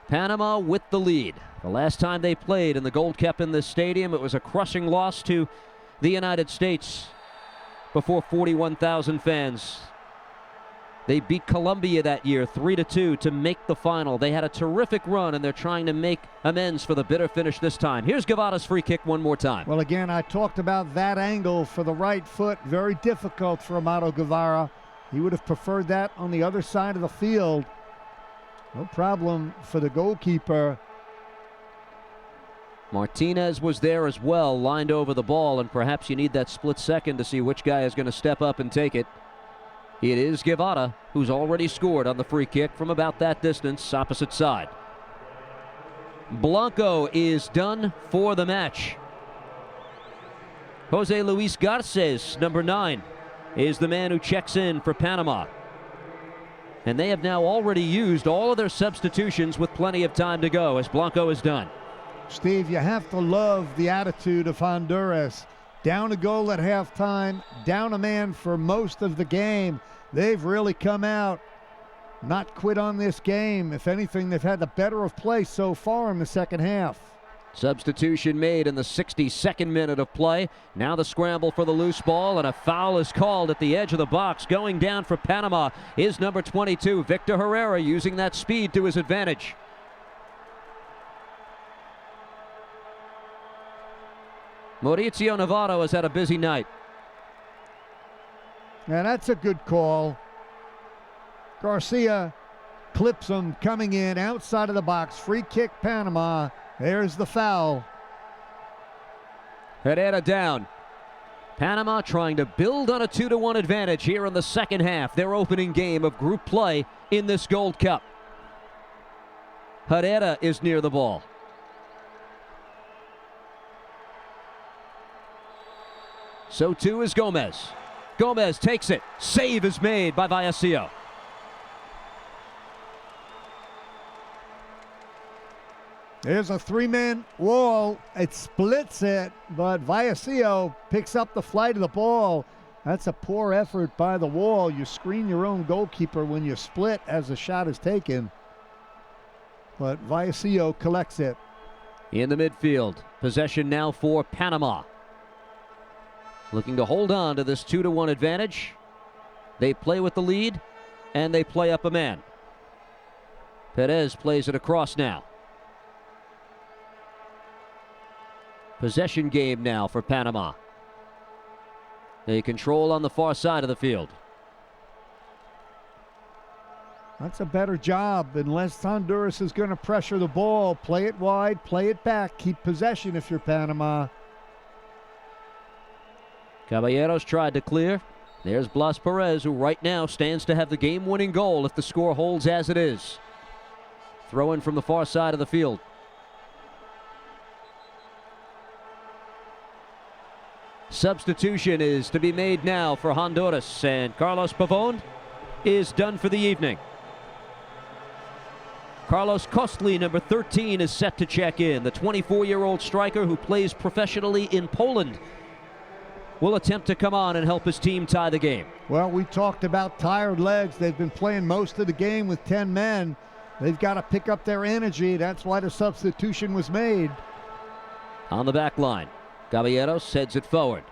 Panama with the lead. The last time they played in the Gold Cup in this stadium, it was a crushing loss to the United States before 41,000 fans. They beat Colombia that year 3-2 to make the final. They had a terrific run, and they're trying to make amends for the bitter finish this time. Here's Guevara's free kick one more time. Well, again, I talked about that angle for the right foot. Very difficult for Amado Guevara. He would have preferred that on the other side of the field. No problem for the goalkeeper. Martinez was there as well, lined over the ball, and perhaps you need that split second to see which guy is going to step up and take it. It is Guevara, who's already scored on the free kick from about that distance, opposite side. Blanco is done for the match. Jose Luis Garces, number 9, is the man who checks in for Panama. And they have now already used all of their substitutions with plenty of time to go as Blanco is done. Steve, you have to love the attitude of Honduras. Down a goal at halftime, down a man for most of the game. they've really come out, not quit on this game. If anything, they've had the better of play so far in the second half. Substitution made in the 62nd minute of play. Now the scramble for the loose ball, and a foul is called at the edge of the box. Going down for Panama is number 22, Victor Herrera, using that speed to his advantage. Mauricio Navarro has had a busy night. And that's a good call. Garcia clips him coming in outside of the box. Free kick, Panama. There's the foul. Herrera down. Panama trying to build on a 2-1 advantage here in the second half. Their opening game of group play in this Gold Cup. Herrera is near the ball. So too is Gomez. Gomez takes it. Save is made by Vallecillo. There's a three-man wall. It splits it, but Vallecillo picks up the flight of the ball. That's a poor effort by the wall. You screen your own goalkeeper when you split as the shot is taken. But Vallecillo collects it. In the midfield, possession now for Panama. Looking to hold on to this 2-1 advantage. They play with the lead, and they play up a man. Perez plays it across now. Possession game now for Panama. They control on the far side of the field. That's a better job, unless Honduras is going to pressure the ball. Play it wide, play it back, keep possession if you're Panama. Caballeros tried to clear. There's Blas Perez, who right now stands to have the game-winning goal if the score holds as it is. Throw in from the far side of the field. Substitution is to be made now for Honduras, and Carlos Pavón is done for the evening. Carlos Kostli, number 13, is set to check in. The 24-year-old striker who plays professionally in Poland will attempt to come on and help his team tie the game. Well, we talked about tired legs. They've been playing most of the game with 10 men. They've got to pick up their energy. That's why the substitution was made. On the back line, Caballeros heads it forward.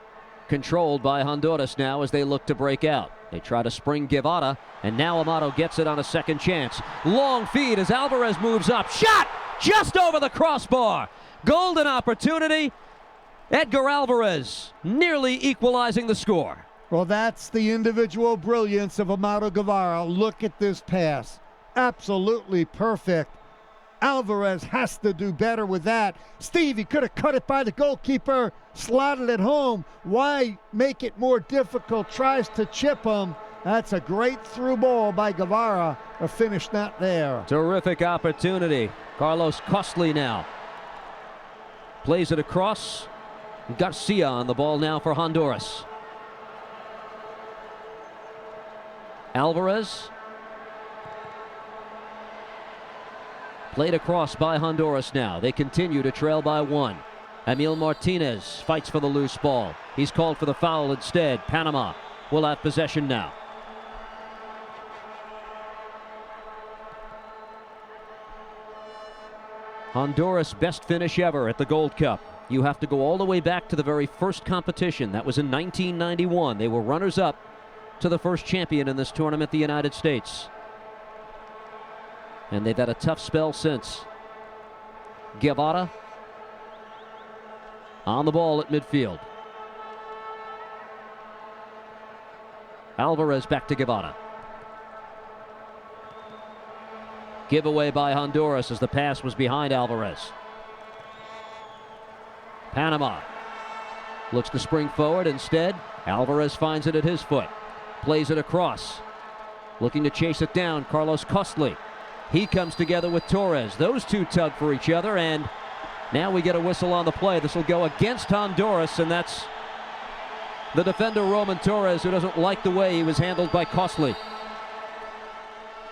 Controlled by Honduras now as they look to break out. They try to spring Guevara, and now Amato gets it on a second chance. Long feed as Alvarez moves up. Shot! Just over the crossbar. Golden opportunity. Edgar Alvarez nearly equalizing the score. Well, that's the individual brilliance of Amato Guevara. Look at this pass. Absolutely perfect. Alvarez has to do better with that. Steve, he could have cut it by the goalkeeper, slotted it home. Why make it more difficult? Tries to chip him. That's a great through ball by Guevara. A finish not there. Terrific opportunity. Carlos Kostli now plays it across. Garcia on the ball now for Honduras. Alvarez played across by Honduras now. They continue to trail by one. Emil Martinez fights for the loose ball. He's called for the foul instead. Panama will have possession now. Honduras' best finish ever at the Gold Cup. You have to go all the way back to the very first competition. That was in 1991. They were runners-up to the first champion in this tournament, the United States. And they've had a tough spell since. Guevara on the ball at midfield. Alvarez back to Guevara. Giveaway by Honduras as the pass was behind Alvarez. Panama looks to spring forward. Instead, Alvarez finds it at his foot. Plays it across. Looking to chase it down, Carlos Kostli. He comes together with Torres. Those two tug for each other, and now we get a whistle on the play. This will go against Honduras, and that's the defender, Roman Torres, who doesn't like the way he was handled by Kostli.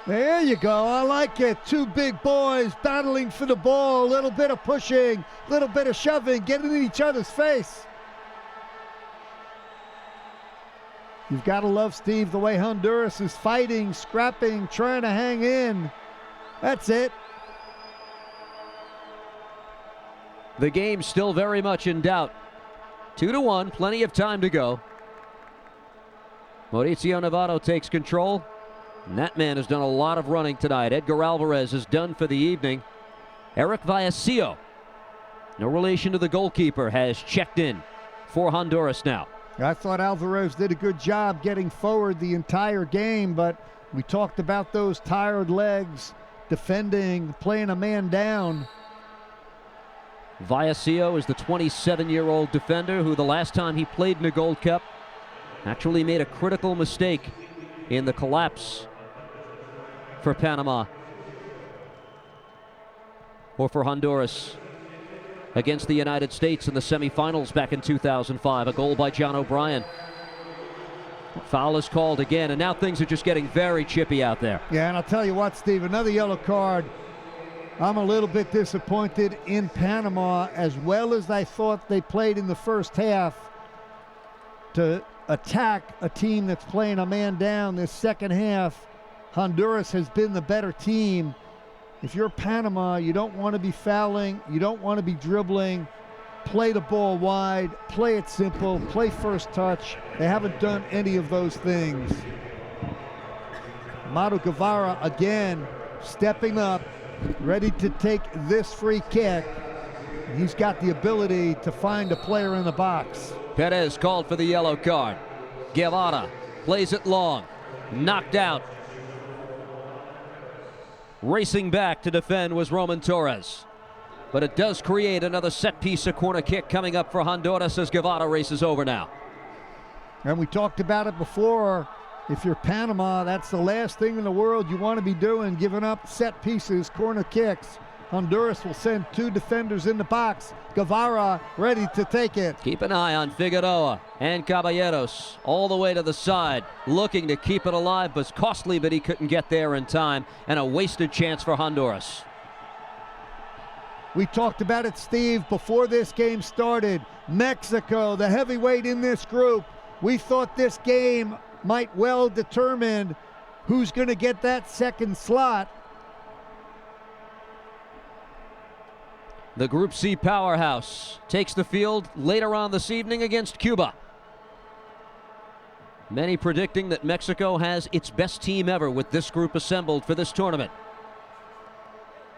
There you go. I like it. Two big boys battling for the ball. A little bit of pushing, a little bit of shoving, getting in each other's face. You've got to love, Steve, the way Honduras is fighting, scrapping, trying to hang in. That's it. The game's still very much in doubt. 2-1, plenty of time to go. Mauricio Navarro takes control. And that man has done a lot of running tonight. Edgar Alvarez is done for the evening. Eric Vallecillo, no relation to the goalkeeper, has checked in for Honduras now. I thought Alvarez did a good job getting forward the entire game, but we talked about those tired legs, defending, playing a man down. Vallecillo is the 27-year-old defender who the last time he played in the Gold Cup actually made a critical mistake in the collapse for Panama, or for Honduras, against the United States in the semifinals back in 2005. A goal by John O'Brien. Foul is called again, and now things are just getting very chippy out there. Yeah, and I'll tell you what, Steve, another yellow card. I'm a little bit disappointed in Panama. As well as I thought they played in the first half to attack a team that's playing a man down, this second half, Honduras has been the better team. If you're Panama, you don't want to be fouling, you don't want to be dribbling. Play the ball wide, play it simple, play first touch. They haven't done any of those things. Mauro Guevara again stepping up, ready to take this free kick. He's got the ability to find a player in the box. Perez called for the yellow card. Guevara plays it long, knocked out. Racing back to defend was Roman Torres. But it does create another set piece, a corner kick coming up for Honduras as Guevara races over now. And we talked about it before. If you're Panama, that's the last thing in the world you want to be doing, giving up set pieces, corner kicks. Honduras will send two defenders in the box. Guevara ready to take it. Keep an eye on Figueroa and Caballeros all the way to the side, looking to keep it alive, but costly, but he couldn't get there in time, and a wasted chance for Honduras. We talked about it, Steve, before this game started. Mexico, the heavyweight in this group. We thought this game might well determine who's going to get that second slot. The Group C powerhouse takes the field later on this evening against Cuba. Many predicting that Mexico has its best team ever with this group assembled for this tournament.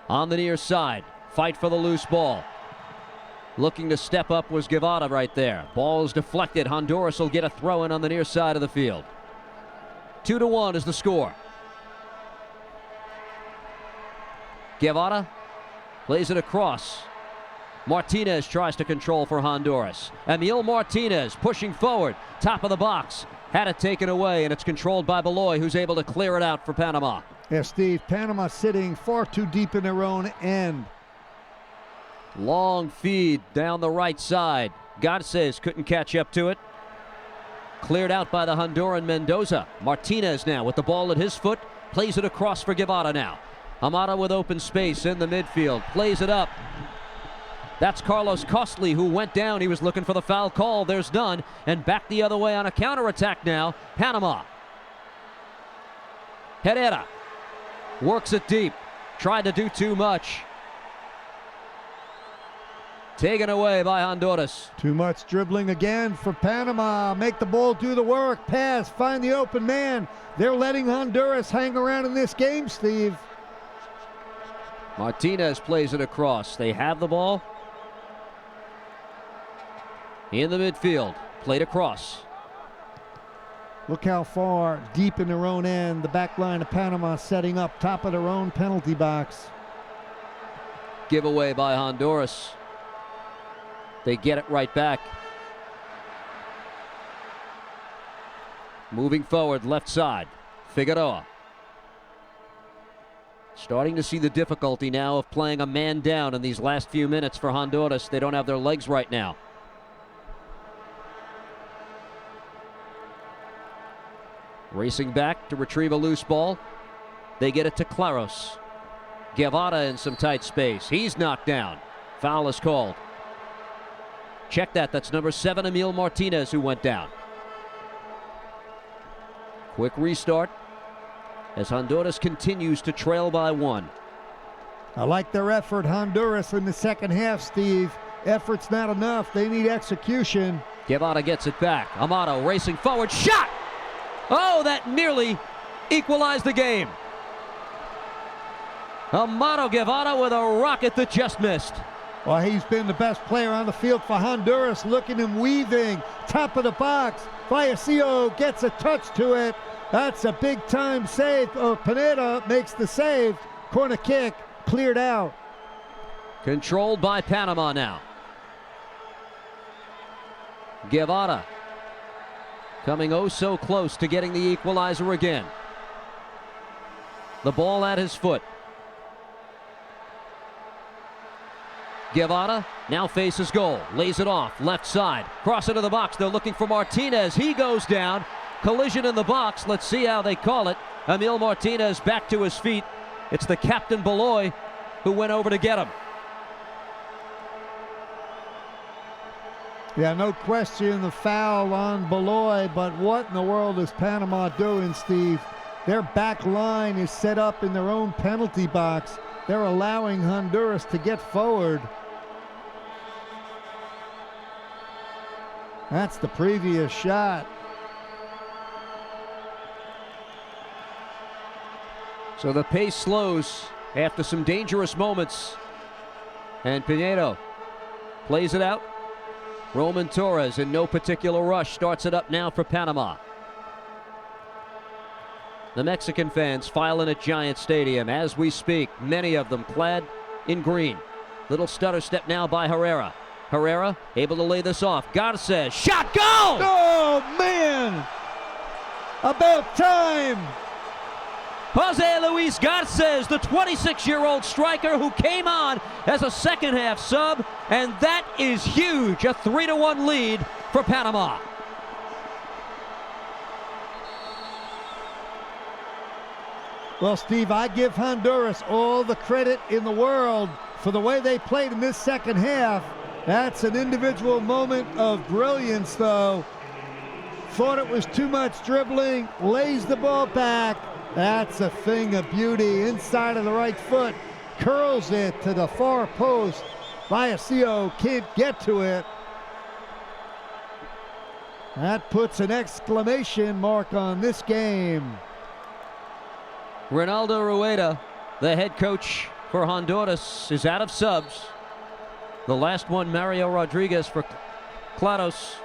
On the near side, fight for the loose ball. Looking to step up was Guevara right there. Ball is deflected. Honduras will get a throw in on the near side of the field. 2-1 is the score. Guevara plays it across. Martinez tries to control for Honduras. Emil Martinez pushing forward, top of the box. Had it taken away, and it's controlled by Beloy, who's able to clear it out for Panama. Yeah, Steve, Panama sitting far too deep in their own end. Long feed down the right side. Garces couldn't catch up to it. Cleared out by the Honduran Mendoza. Martinez now with the ball at his foot. Plays it across for Guevara now. Amara with open space in the midfield. Plays it up. That's Carlos Costly, who went down. He was looking for the foul call. There's none. And back the other way on a counterattack now. Panama. Herrera works it deep. Tried to do too much. Taken away by Honduras. Too much dribbling again for Panama. Make the ball do the work. Pass, find the open man. They're letting Honduras hang around in this game, Steve. Martinez plays it across. They have the ball in the midfield. Played across. Look how far deep in their own end. The back line of Panama setting up top of their own penalty box. Giveaway by Honduras. They get it right back. Moving forward, left side. Figueroa. Starting to see the difficulty now of playing a man down in these last few minutes for Honduras. They don't have their legs right now. Racing back to retrieve a loose ball. They get it to Claros. Guevara in some tight space. He's knocked down. Foul is called. Check that. That's number 7, Emil Martinez, who went down. Quick restart as Honduras continues to trail by 1. I like their effort, Honduras, in the second half, Steve. Effort's not enough. They need execution. Guevara gets it back. Amato racing forward. Shot! Oh, that nearly equalized the game. Amato Guevara with a rocket that just missed. Well, he's been the best player on the field for Honduras. Look at him weaving. Top of the box. Vallecillo gets a touch to it. That's a big-time save. Pineda makes the save. Corner kick cleared out. Controlled by Panama now. Guevara coming oh so close to getting the equalizer again. The ball at his foot. Guevara now faces goal. Lays it off. Left side. Cross into the box. They're looking for Martinez. He goes down. Collision in the box. Let's see how they call it. Emil Martinez back to his feet. It's the captain Beloy who went over to get him. Yeah, no question the foul on Beloy, but what in the world is Panama doing, Steve? Their back line is set up in their own penalty box. They're allowing Honduras to get forward. That's the previous shot. So the pace slows after some dangerous moments. And Pinedo plays it out. Roman Torres in no particular rush starts it up now for Panama. The Mexican fans filing at Giant Stadium as we speak, many of them clad in green. Little stutter step now by Herrera. Herrera able to lay this off. Garces, shot, goal! Oh, man! About time! Jose Luis Garces, the 26-year-old striker who came on as a second-half sub, and that is huge. A 3-1 lead for Panama. Well, Steve, I give Honduras all the credit in the world for the way they played in this second half. That's an individual moment of brilliance, though. Thought it was too much dribbling, lays the ball back. That's a thing of beauty. Inside of the right foot, curls it to the far post. Vallecillo can't get to it. That puts an exclamation mark on this game. Ronaldo Rueda, the head coach for Honduras, is out of subs. The last one, Mario Rodriguez for Claros.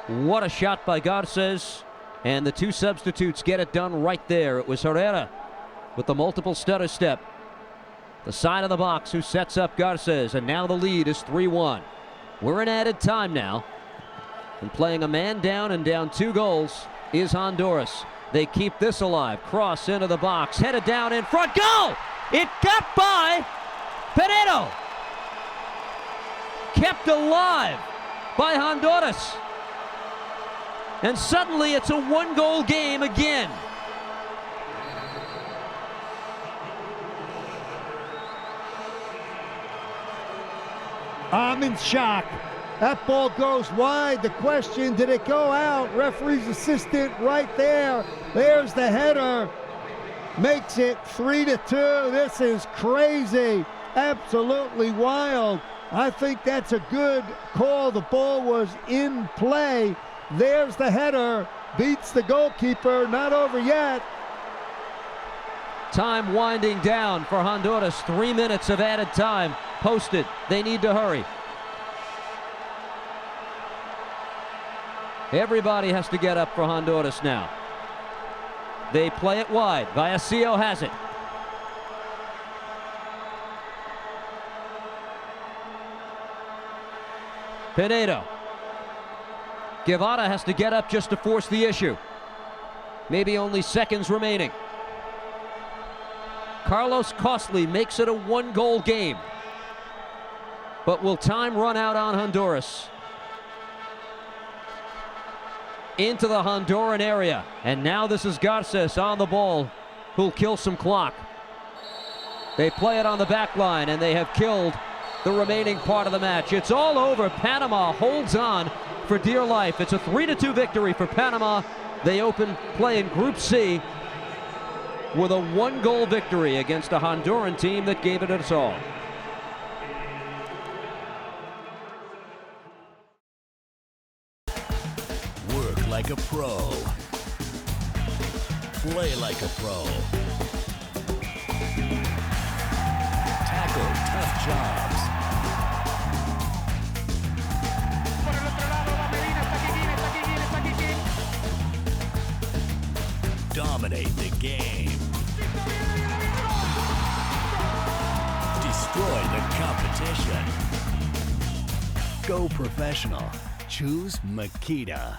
What a shot by Garces. And the two substitutes get it done right there. It was Herrera with the multiple stutter step. The side of the box who sets up Garces. And now the lead is 3-1. We're in added time now. And playing a man down and down 2 goals is Honduras. They keep this alive. Cross into the box. Headed down in front. Goal! It got by Pinedo. Kept alive by Honduras. And suddenly it's a 1-goal game again. I'm in shock. That ball goes wide. The question, did it go out? Referee's assistant right there. There's the header. Makes it 3-2. This is crazy. Absolutely wild. I think that's a good call. The ball was in play. There's the header. Beats the goalkeeper. Not over yet. Time winding down for Honduras. 3 minutes of added time posted. They need to hurry. Everybody has to get up for Honduras now. They play it wide. Vallecillo has it. Pinedo. Guevara has to get up just to force the issue. Maybe only seconds remaining. Carlos Costly makes it a 1-goal game. But will time run out on Honduras? Into the Honduran area. And now this is Garces on the ball, who'll kill some clock. They play it on the back line, and they have killed the remaining part of the match. It's all over. Panama holds on for dear life. It's a 3-2 victory for Panama. They opened play in Group C with a one-goal victory against a Honduran team that gave it its all. Work like a pro. Play like a pro. Tackle tough jobs. Dominate the game. Destroy the competition. Go professional. Choose Makita.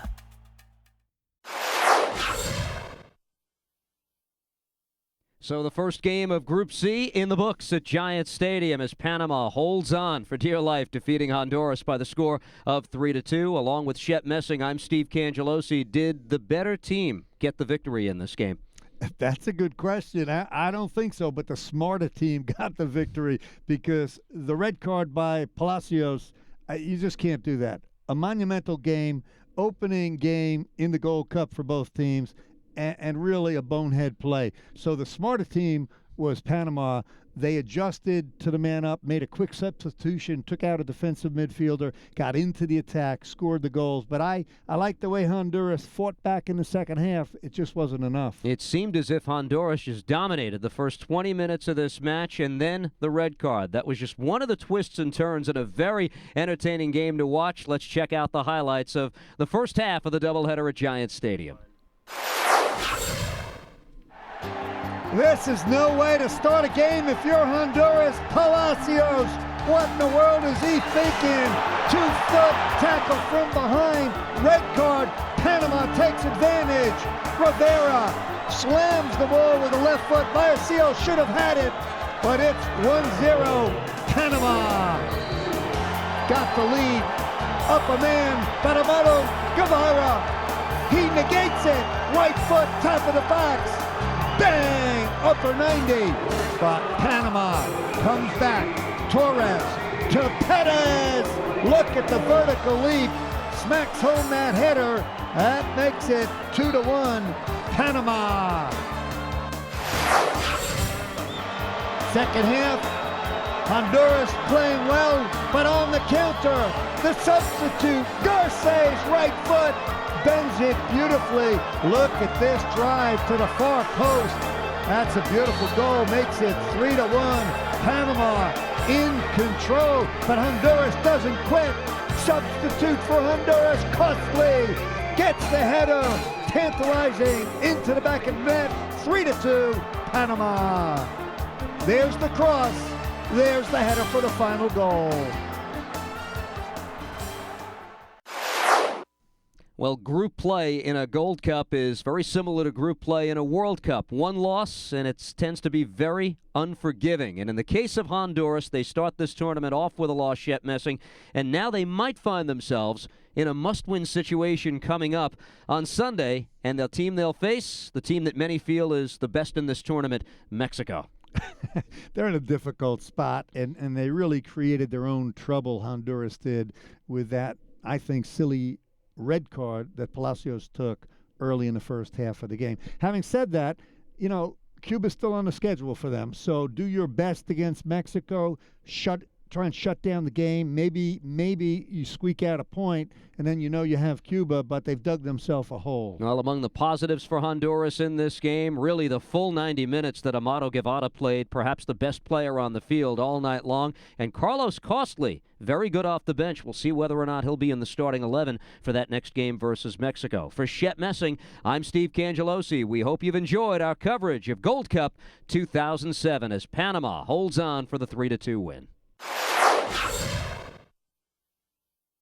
So the first game of Group C in the books at Giant Stadium as Panama holds on for dear life, defeating Honduras by the score of 3-2. Along with Shep Messing, I'm Steve Cangelosi. Did the better team get the victory in this game? That's a good question. I don't think so, but the smarter team got the victory because the red card by Palacios, you just can't do that. A monumental game, opening game in the Gold Cup for both teams, and really a bonehead play. So the smarter team was Panama. They adjusted to the man up, made a quick substitution, took out a defensive midfielder, got into the attack, scored the goals. But I like the way Honduras fought back in the second half. It just wasn't enough. It seemed as if Honduras just dominated the first 20 minutes of this match, and then the red card. That was just one of the twists and turns in a very entertaining game to watch. Let's check out the highlights of the first half of the doubleheader at Giant Stadium. This is no way to start a game if you're Honduras. Palacios, what in the world is he thinking? 2-foot tackle from behind. Red card. Panama takes advantage. Rivera slams the ball with the left foot. Palacios should have had it, but it's 1-0. Panama got the lead. Up a man. Panamano Guevara. He negates it. Right foot, top of the box. Bang! Upper 90. But Panama comes back. Torres to Perez. Look at the vertical leap. Smacks home that header. That makes it 2-1. Panama. Second half. Honduras playing well, but on the counter. The substitute. Garces right foot. Bends it beautifully. Look at this drive to the far post. That's a beautiful goal. Makes it 3-1. Panama in control, but Honduras doesn't quit. Substitute for Honduras, costly. Gets the header, tantalizing into the back of the net. 3-2, Panama. There's the cross. There's the header for the final goal. Well, group play in a Gold Cup is very similar to group play in a World Cup. One loss, and it tends to be very unforgiving. And in the case of Honduras, they start this tournament off with a loss, Shep Messing, and now they might find themselves in a must-win situation coming up on Sunday. And the team they'll face, the team that many feel is the best in this tournament, Mexico. They're in a difficult spot, and they really created their own trouble, Honduras did, with that, I think, silly red card that Palacios took early in the first half of the game. Having said that, you know, Cuba's still on the schedule for them, so do your best against Mexico. Try and shut down the game. Maybe you squeak out a point, and then you know you have Cuba, but they've dug themselves a hole. Well, among the positives for Honduras in this game, really the full 90 minutes that Amado Guevara played, perhaps the best player on the field all night long. And Carlos Costly, very good off the bench. We'll see whether or not he'll be in the starting 11 for that next game versus Mexico. For Shep Messing, I'm Steve Cangelosi. We hope you've enjoyed our coverage of Gold Cup 2007 as Panama holds on for the 3-2 win.